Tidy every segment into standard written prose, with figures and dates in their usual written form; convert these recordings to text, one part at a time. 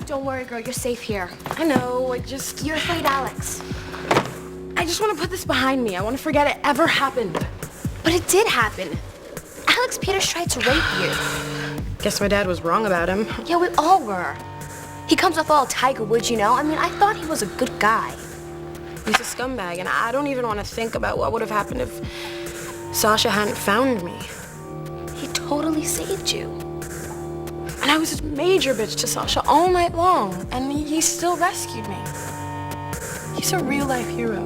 Don't worry, girl. You're safe here. I know, You're afraid, Alex. I just want to put this behind me. I want to forget it ever happened. But it did happen. Alex Peters tried to rape you. Guess my dad was wrong about him. Yeah, we all were. He comes off all Tiger Woods, you know? I mean, I thought he was a good guy. He's a scumbag, and I don't even want to think about what would have happened if Sasha hadn't found me. He totally saved you. And I was a major bitch to Sasha all night long, and he still rescued me. He's a real-life hero.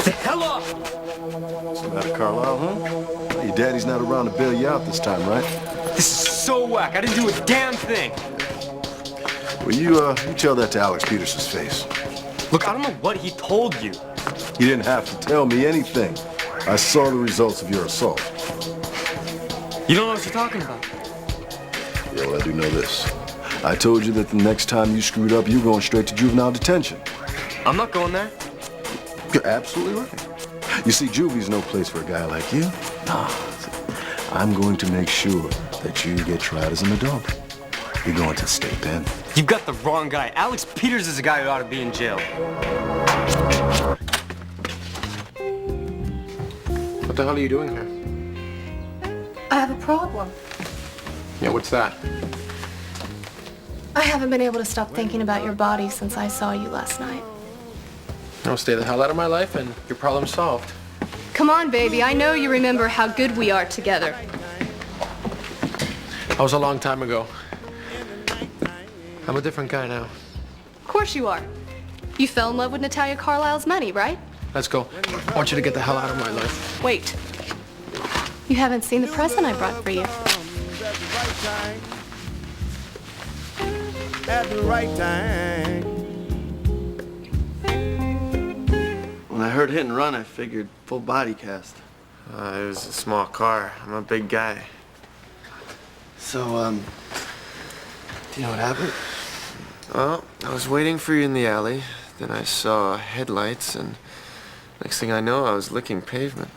The hell up! What's the matter, Carlisle, huh? Your daddy's not around to bail you out this time, right? This is so whack. I didn't do a damn thing. Well, you tell that to Alex Peters' face. Look, I don't know what he told you. You didn't have to tell me anything. I saw the results of your assault. You don't know what you're talking about. Yeah, well, I do know this. I told you that the next time you screwed up, you're going straight to juvenile detention. I'm not going there. You're absolutely right. You see, juvy's no place for a guy like you. No. I'm going to make sure that you get tried as an adult. You're going to the state pen. You've got the wrong guy. Alex Peters is a guy who ought to be in jail. What the hell are you doing here? I have a problem. Yeah, what's that? I haven't been able to stop thinking about your body since I saw you last night. I'll stay the hell out of my life and your problem's solved. Come on, baby. I know you remember how good we are together. That was a long time ago. I'm a different guy now. Of course you are. You fell in love with Natalia Carlisle's money, right? Let's go. I want you to get the hell out of my life. Wait. You haven't seen the present I brought for you. At the right time. When I heard hit and run, I figured full body cast. It was a small car. I'm a big guy. So, do you know what happened? Well, I was waiting for you in the alley. Then I saw headlights, and next thing I know, I was licking pavement.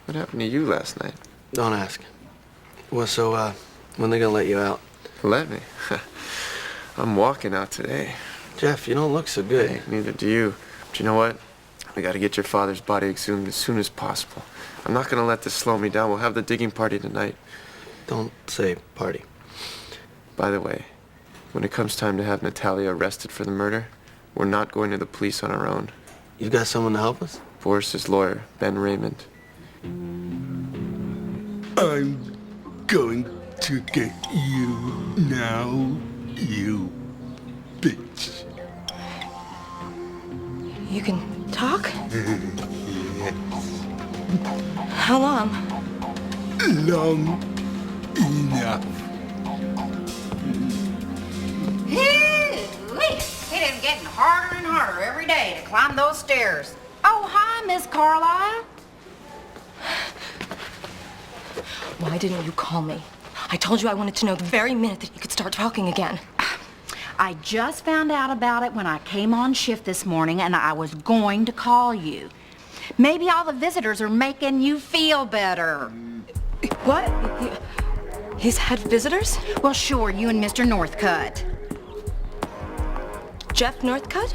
What happened to you last night? Don't ask. Well, so, when they gonna let you out? Let me. I'm walking out today. Jeff, you don't look so good. Hey, neither do you. But you know what? We gotta get your father's body exhumed as soon as possible. I'm not gonna let this slow me down. We'll have the digging party tonight. Don't say party. By the way, when it comes time to have Natalia arrested for the murder, we're not going to the police on our own. You've got someone to help us? Boris's lawyer, Ben Raymond. I'm going to get you now, you bitch. You can talk? How long? Long enough. It is getting harder and harder every day to climb those stairs. Oh, hi, Miss Carlisle. Why didn't you call me? I told you I wanted to know the very minute that you could start talking again. I just found out about it when I came on shift this morning, and I was going to call you. Maybe all the visitors are making you feel better. What? He's had visitors? Well, sure, you and Mr. Northcutt. Jeff Northcutt?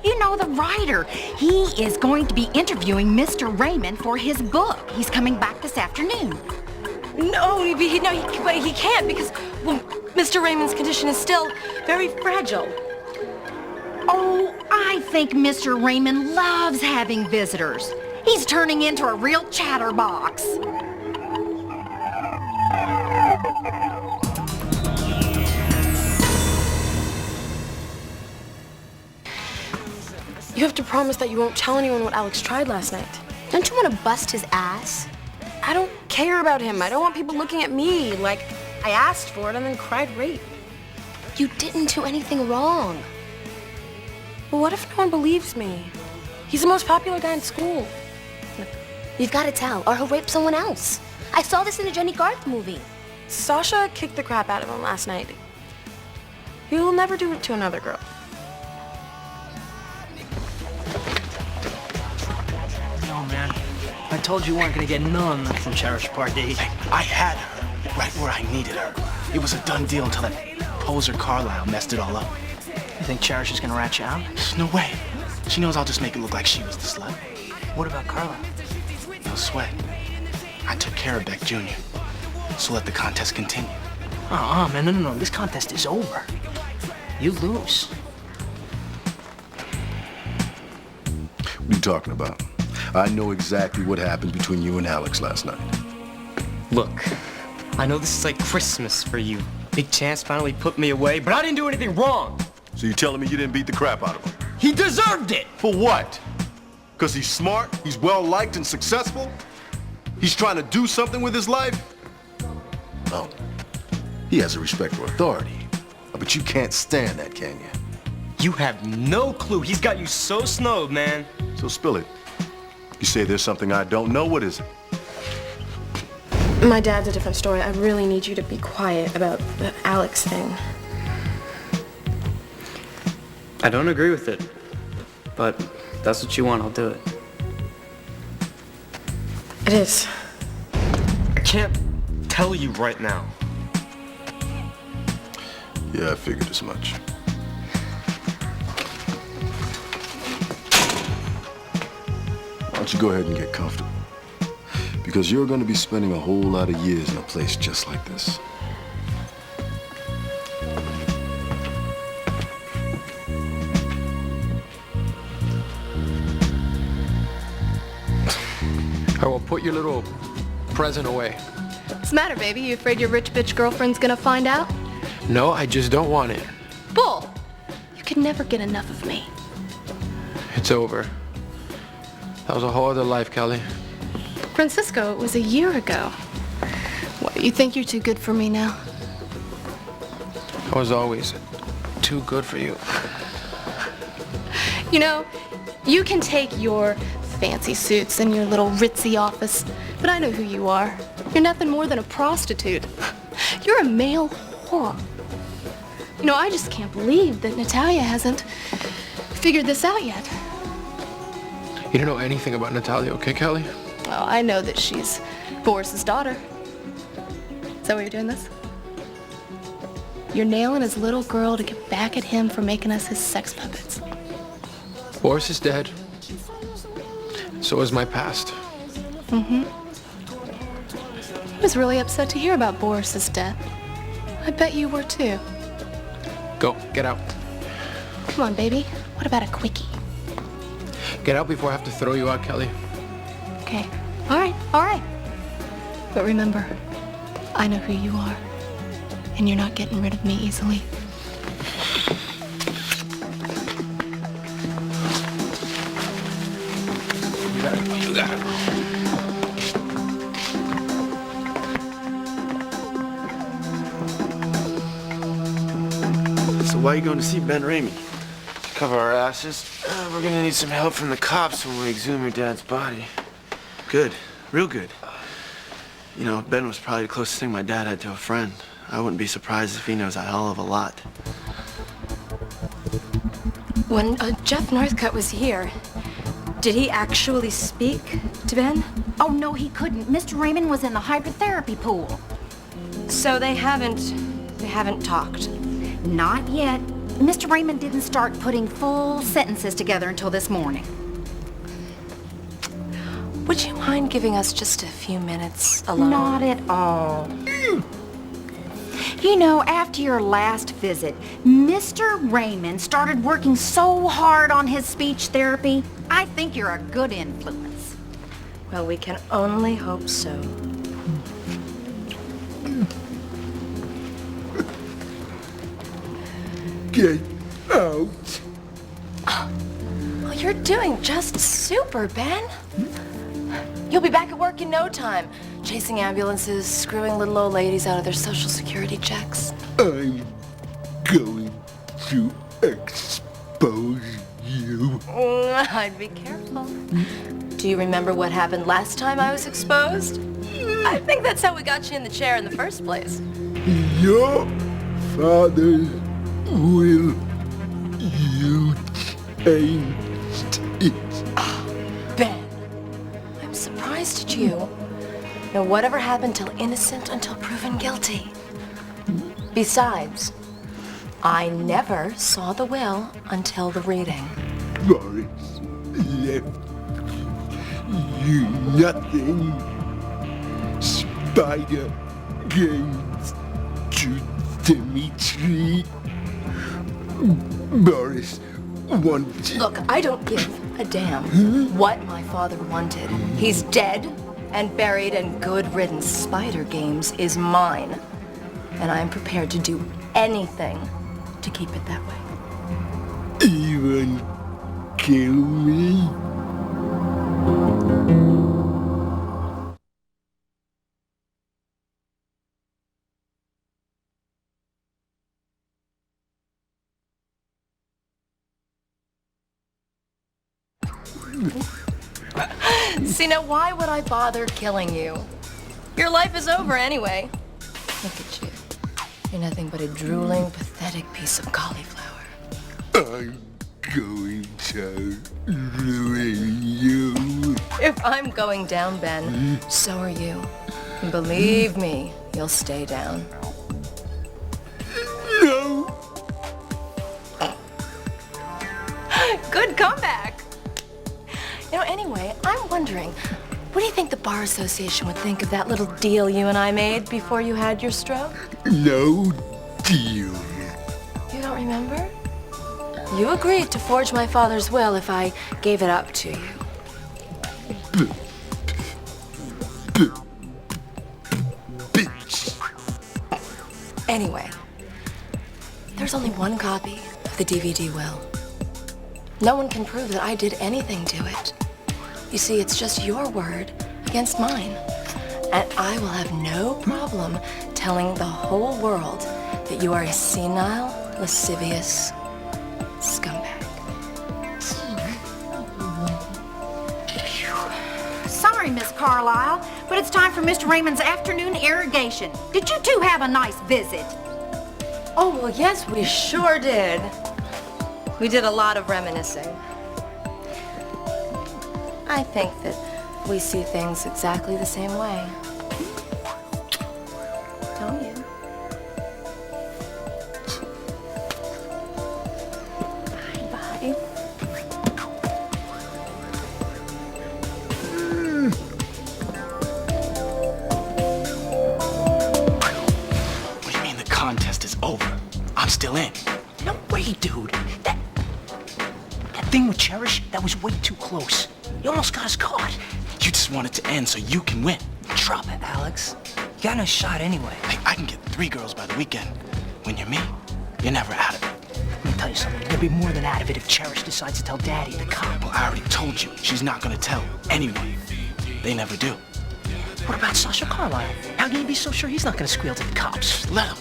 You know, the writer. He is going to be interviewing Mr. Raymond for his book. He's coming back this afternoon. No, he can't because, well, Mr. Raymond's condition is still very fragile. Oh, I think Mr. Raymond loves having visitors. He's turning into a real chatterbox. You have to promise that you won't tell anyone what Alex tried last night. Don't you want to bust his ass? I don't care about him. I don't want people looking at me like I asked for it and then cried rape. You didn't do anything wrong. Well, what if no one believes me? He's the most popular guy in school. You've got to tell, or he'll rape someone else. I saw this in a Jenny Garth movie. Sasha kicked the crap out of him last night. He will never do it to another girl. No, man. I told you weren't gonna get none from Cherish Party. I had her right where I needed her. It was a done deal until that poser Carlisle messed it all up. You think Cherish is gonna rat you out? No way. She knows I'll just make it look like she was the slut. What about Carlisle? No sweat. I took care of Beck Jr. So let the contest continue. Man, no. This contest is over. You lose. What are you talking about? I know exactly what happened between you and Alex last night. Look, I know this is like Christmas for you. Big Chance finally put me away, but I didn't do anything wrong. So you're telling me you didn't beat the crap out of him? He deserved it! For what? Because he's smart, he's well-liked and successful? He's trying to do something with his life? Oh, he has a respect for authority. But you can't stand that, can you? You have no clue. He's got you so snowed, man. So spill it. You say there's something I don't know, what is it? My dad's a different story. I really need you to be quiet about the Alex thing. I don't agree with it, but if that's what you want, I'll do it. It is. I can't tell you right now. Yeah, I figured as much. Why don't you go ahead and get comfortable? Because you're going to be spending a whole lot of years in a place just like this. I will put your little present away. What's the matter, baby? You afraid your rich bitch girlfriend's gonna find out? No, I just don't want it. Bull! You can never get enough of me. It's over. That was a whole other life, Kelly. Francisco, it was a year ago. What, you think you're too good for me now? I was always too good for you. You know, you can take your fancy suits and your little ritzy office, but I know who you are. You're nothing more than a prostitute. You're a male whore. You know, I just can't believe that Natalia hasn't figured this out yet. You don't know anything about Natalia, okay, Kelly? Well, I know that she's Boris's daughter. Is that why you're doing this? You're nailing his little girl to get back at him for making us his sex puppets. Boris is dead. So is my past. Mm-hmm. I was really upset to hear about Boris's death. I bet you were too. Go, get out. Come on, baby. What about a quickie? Get out before I have to throw you out, Kelly. Okay. All right. But remember, I know who you are, and you're not getting rid of me easily. You got it. So why are you going to see Ben Ramey? To cover our asses. We're gonna need some help from the cops when we exhume your dad's body. Good. Real good. You know, Ben was probably the closest thing my dad had to a friend. I wouldn't be surprised if he knows a hell of a lot. When Jeff Northcutt was here, did he actually speak to Ben? Oh, no, he couldn't. Mr. Raymond was in the hydrotherapy pool. So they haven't talked? Not yet. Mr. Raymond didn't start putting full sentences together until this morning. Would you mind giving us just a few minutes alone? Not at all. You know, after your last visit, Mr. Raymond started working so hard on his speech therapy. I think you're a good influence. Well, we can only hope so. Get out. Well, you're doing just super, Ben. You'll be back at work in no time, chasing ambulances, screwing little old ladies out of their Social Security checks. I'm going to expose you. I'd be careful. Do you remember what happened last time I was exposed? I think that's how we got you in the chair in the first place. Your father will. You changed it. Ben, I'm surprised at you. Now, whatever happened till innocent until proven guilty? Besides, I never saw the will until the reading. Boris left you nothing. Spyder Games to Dimitri. Boris wanted... Look, I don't give a damn what my father wanted. He's dead and buried, and good riddance. Spyder Games is mine. And I'm prepared to do anything to keep it that way. Even kill me? See, now why would I bother killing you? Your life is over anyway. Look at you. You're nothing but a drooling, pathetic piece of cauliflower. I'm going to ruin you. If I'm going down, Ben, so are you. And believe me, you'll stay down. No! Good comeback. You know, anyway, I'm wondering, what do you think the Bar Association would think of that little deal you and I made before you had your stroke? No deal. You don't remember? You agreed to forge my father's will if I gave it up to you. Bitch. Anyway, there's only one copy of the DVD will. No one can prove that I did anything to it. You see, it's just your word against mine. And I will have no problem telling the whole world that you are a senile, lascivious scumbag. Sorry, Miss Carlisle, but it's time for Mr. Raymond's afternoon irrigation. Did you two have a nice visit? Oh, well, yes, we sure did. We did a lot of reminiscing. I think that we see things exactly the same way. Don't you? Bye. What do you mean the contest is over? I'm still in. No way, dude. That thing with Cherish, that was way too close. You almost got us caught. You just want it to end so you can win. Drop it, Alex. You got no shot anyway. Hey, I can get 3 girls by the weekend. When you're me, you're never out of it. Let me tell you something. You'll be more than out of it if Cherish decides to tell Daddy, the cop. Well, I already told you. She's not gonna tell anyone. They never do. What about Sasha Carlisle? How can you be so sure he's not gonna squeal to the cops? Just let him.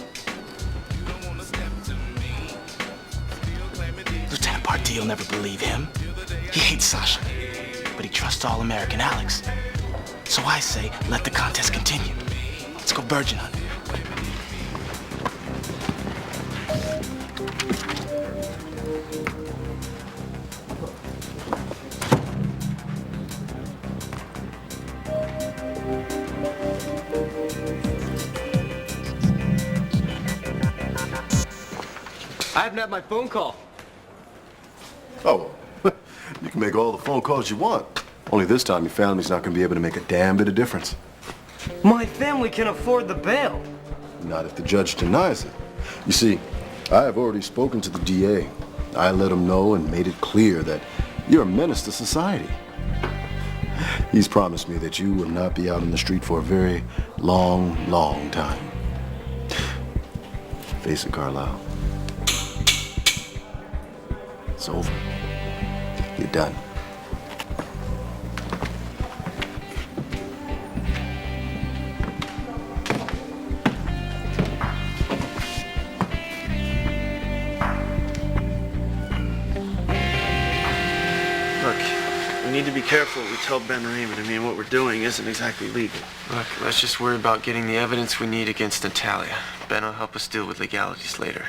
Lieutenant Pardee will never believe him. He hates Sasha, but he trusts all-American Alex. So I say, let the contest continue. Let's go virgin hunting. I haven't had my phone call. Oh, you can make all the phone calls you want. Only this time your family's not going to be able to make a damn bit of difference. My family can afford the bail. Not if the judge denies it. You see, I have already spoken to the DA. I let him know and made it clear that you're a menace to society. He's promised me that you will not be out on the street for a very long, long time. Face it, Carlisle. It's over. You're done. Look, we need to be careful what we tell Ben Raymond. I mean, what we're doing isn't exactly legal. Look, let's just worry about getting the evidence we need against Natalia. Ben will help us deal with legalities later.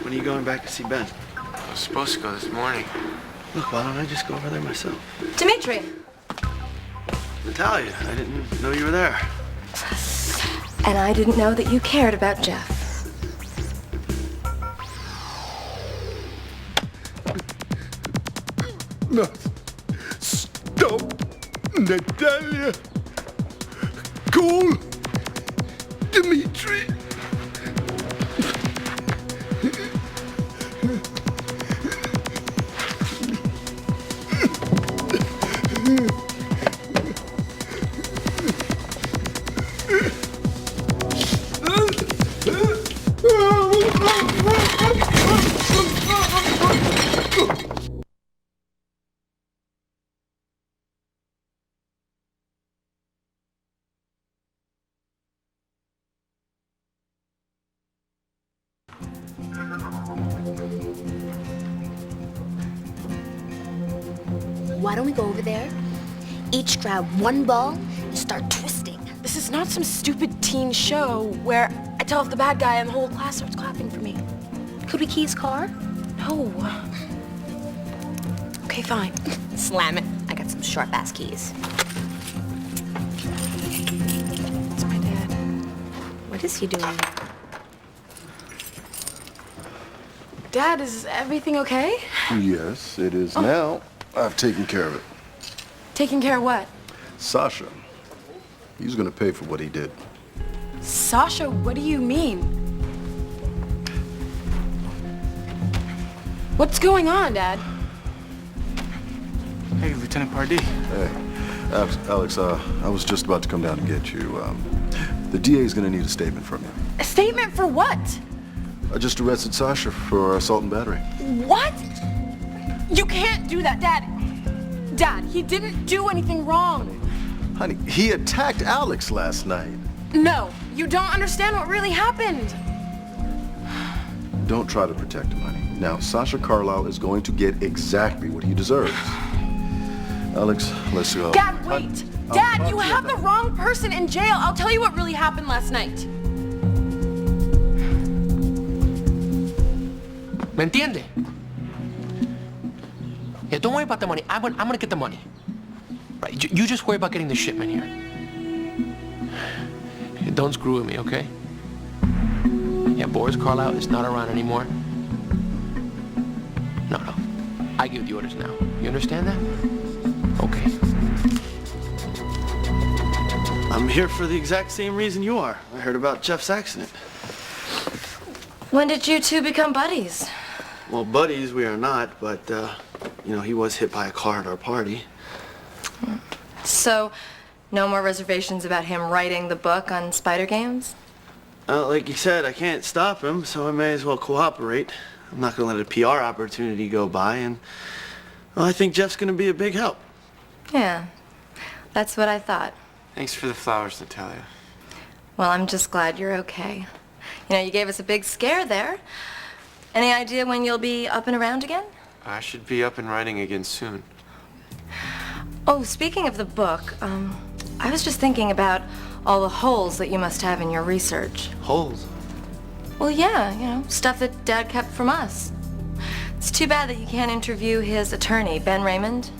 When are you going back to see Ben? I was supposed to go this morning. Look, why don't I just go over there myself? Dimitri! Natalia, I didn't know you were there. And I didn't know that you cared about Jeff. No. Stop, Natalia. Call Dmitri. Why don't we go over there, each grab one ball, and start twisting? This is not some stupid teen show where I tell off the bad guy and the whole class starts clapping for me. Could we key his car? No. Okay, fine. Slam it. I got some sharp-ass keys. It's my dad. What is he doing? Dad, is everything okay? Yes, it is now. I've taken care of it. Taking care of what? Sasha. He's gonna pay for what he did. Sasha, what do you mean? What's going on, Dad? Hey, Lieutenant Pardee. Hey, Alex, I was just about to come down and get you. The DA's gonna need a statement from you. A statement for what? I just arrested Sasha for assault and battery. What? You can't do that, Dad. Dad, he didn't do anything wrong. Honey, he attacked Alex last night. No, you don't understand what really happened. Don't try to protect him, honey. Now, Sasha Carlisle is going to get exactly what he deserves. Alex, let's go. Dad, wait. Dad, you have the wrong person in jail. I'll tell you what really happened last night. ¿Me entiende? Yeah, don't worry about the money. I'm gonna get the money. Right, you just worry about getting the shipment here. Yeah, don't screw with me, okay? Yeah, Boris Karloff is not around anymore. No. I give the orders now. You understand that? Okay. I'm here for the exact same reason you are. I heard about Jeff's accident. When did you two become buddies? Well, buddies we are not, but, you know, he was hit by a car at our party. So, no more reservations about him writing the book on Spyder Games? Like you said, I can't stop him, so I may as well cooperate. I'm not going to let a PR opportunity go by, and well, I think Jeff's going to be a big help. Yeah, that's what I thought. Thanks for the flowers, Natalia. Well, I'm just glad you're okay. You know, you gave us a big scare there. Any idea when you'll be up and around again? I should be up and writing again soon. Oh, speaking of the book, I was just thinking about all the holes that you must have in your research. Holes? Well, yeah, you know, stuff that Dad kept from us. It's too bad that you can't interview his attorney, Ben Raymond.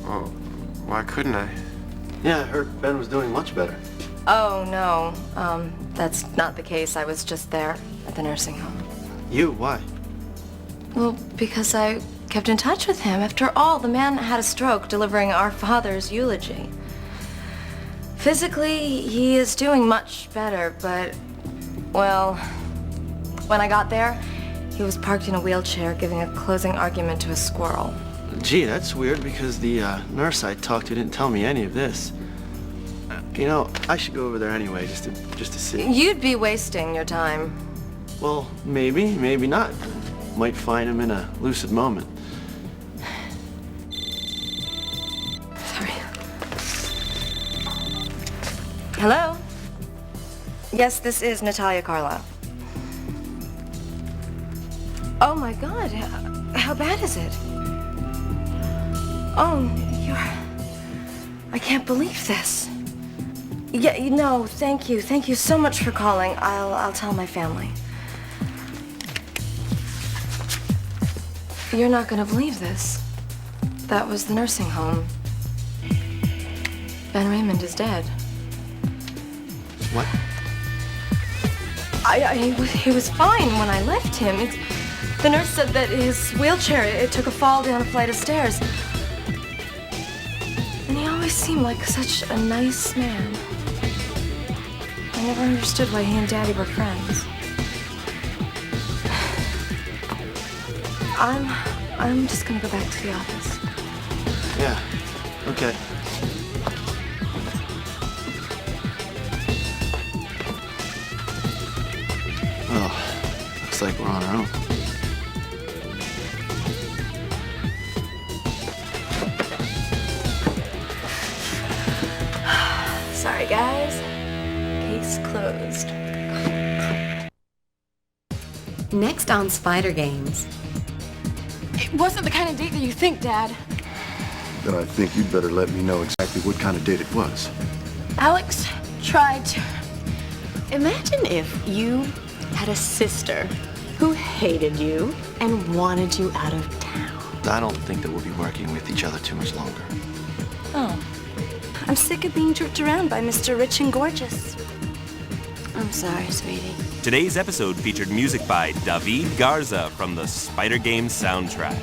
Oh, why couldn't I? Yeah, I heard Ben was doing much better. Oh, no, that's not the case. I was just there at the nursing home. You? Why? Well, because I kept in touch with him. After all, the man had a stroke delivering our father's eulogy. Physically, he is doing much better, but, well, when I got there, he was parked in a wheelchair giving a closing argument to a squirrel. Gee, that's weird because the nurse I talked to didn't tell me any of this. You know, I should go over there anyway, just to see. You'd be wasting your time. Well, maybe, maybe not. Might find him in a lucid moment. Sorry. Hello? Yes, this is Natalia Carlisle. Oh my God, how bad is it? Oh, I can't believe this. Yeah, no, thank you. Thank you so much for calling. I'll tell my family. You're not gonna believe this. That was the nursing home. Ben Raymond is dead. What? He was fine when I left him. The nurse said that his wheelchair, it took a fall down a flight of stairs. And he always seemed like such a nice man. I never understood why he and Daddy were friends. I'm just gonna go back to the office. Yeah, okay. Well, looks like we're on our own. Sorry, guys. Case closed. Next on Spyder Games. It wasn't the kind of date that you think, Dad. Then I think you'd better let me know exactly what kind of date it was. Alex tried to... Imagine if you had a sister who hated you and wanted you out of town. I don't think that we'll be working with each other too much longer. Oh. I'm sick of being jerked around by Mr. Rich and Gorgeous. I'm sorry, sweetie. Today's episode featured music by David Garza from the Spyder Games soundtrack.